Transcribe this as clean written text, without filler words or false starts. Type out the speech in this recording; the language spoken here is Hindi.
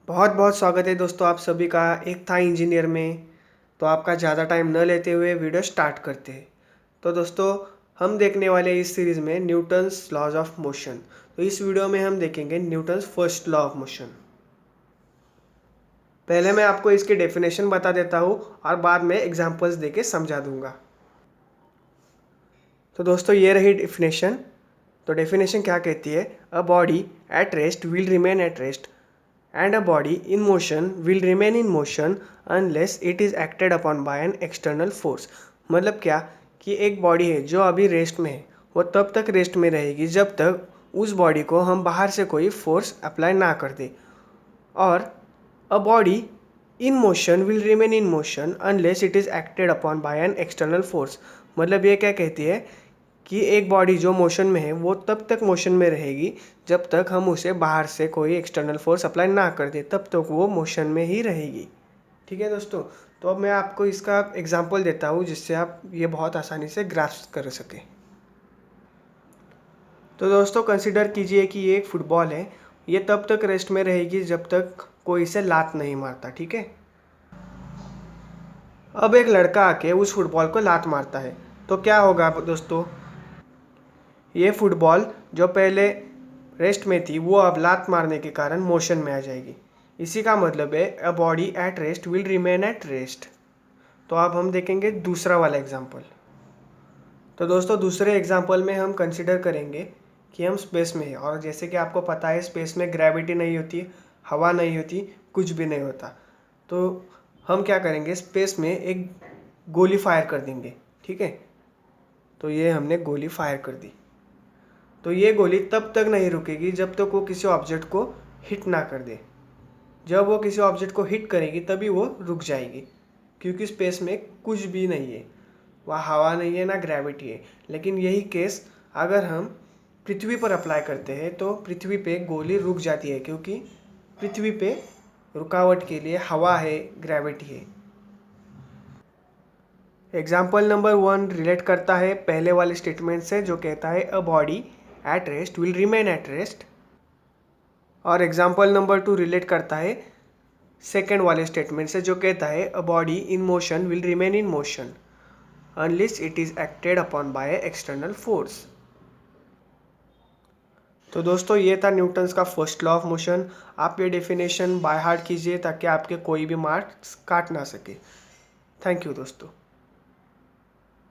बहुत बहुत स्वागत है दोस्तों आप सभी का एक था इंजीनियर में। तो आपका ज़्यादा टाइम न लेते हुए वीडियो स्टार्ट करते हैं। तो दोस्तों हम देखने वाले इस सीरीज़ में न्यूटन्स लॉज ऑफ मोशन। तो इस वीडियो में हम देखेंगे Newton's first law of motion. पहले मैं आपको इसकी डेफिनेशन बता देता हूँ और बाद में एग्जांपल्स देके समझा दूंगा। तो दोस्तों ये रही डेफिनेशन। तो डेफिनेशन क्या कहती है? A body at rest will remain at rest and a body in motion will remain in motion unless it is acted upon by an external force। मतलब क्या कि एक बॉडी है जो अभी रेस्ट में है, वो तब तक रेस्ट में रहेगी जब तक उस बॉडी को हम बाहर से कोई फोर्स अप्लाई ना कर दे। और a body in motion will remain in motion unless it is acted upon bye an external force. मतलब ये क्या कहती है कि एक बॉडी जो मोशन में है वो तब तक मोशन में रहेगी जब तक हम उसे बाहर से कोई एक्सटर्नल फोर्स अप्लाई ना कर दे, तब तक वो मोशन में ही रहेगी। ठीक है दोस्तों, तो अब मैं आपको इसका एग्जांपल देता हूँ जिससे आप ये बहुत आसानी से ग्रास्प कर सकें। तो दोस्तों कंसिडर कीजिए कि ये एक फुटबॉल है। ये तब तक रेस्ट में रहेगी जब तक कोई इसे लात नहीं मारता। ठीक है, अब एक लड़का आके उस फुटबॉल को लात मारता है तो क्या होगा दोस्तों? ये फुटबॉल जो पहले रेस्ट में थी वो अब लात मारने के कारण मोशन में आ जाएगी। इसी का मतलब है a body at rest will remain at rest. तो अब हम देखेंगे दूसरा वाला एग्जांपल। तो दोस्तों दूसरे एग्जांपल में हम कंसिडर करेंगे कि हम स्पेस में हैं और जैसे कि आपको पता है स्पेस में ग्रेविटी नहीं होती, हवा नहीं होती, कुछ भी नहीं होता। तो हम क्या करेंगे, स्पेस में एक गोली फायर कर देंगे। ठीक है, तो ये हमने गोली फायर कर दी। तो ये गोली तब तक नहीं रुकेगी जब तक वो किसी ऑब्जेक्ट को हिट ना कर दे। जब वो किसी ऑब्जेक्ट को हिट करेगी तभी वो रुक जाएगी, क्योंकि स्पेस में कुछ भी नहीं है, वहाँ हवा नहीं है ना ग्रेविटी है। लेकिन यही केस अगर हम पृथ्वी पर अप्लाई करते हैं तो पृथ्वी पे गोली रुक जाती है, क्योंकि पृथ्वी पे रुकावट के लिए हवा है, ग्रेविटी है। एग्जाम्पल नंबर 1 रिलेट करता है पहले वाले स्टेटमेंट से जो कहता है a body at rest will remain at rest, और एग्जाम्पल नंबर 2 रिलेट करता है सेकेंड वाले स्टेटमेंट से जो कहता है a body in motion will remain in motion unless it is acted upon by external force. तो दोस्तों ये था न्यूटन्स का फर्स्ट लॉ ऑफ मोशन। आप ये डेफिनेशन बाय हार्ट कीजिए ताकि आपके कोई भी मार्क्स काट ना सके। थैंक यू दोस्तों।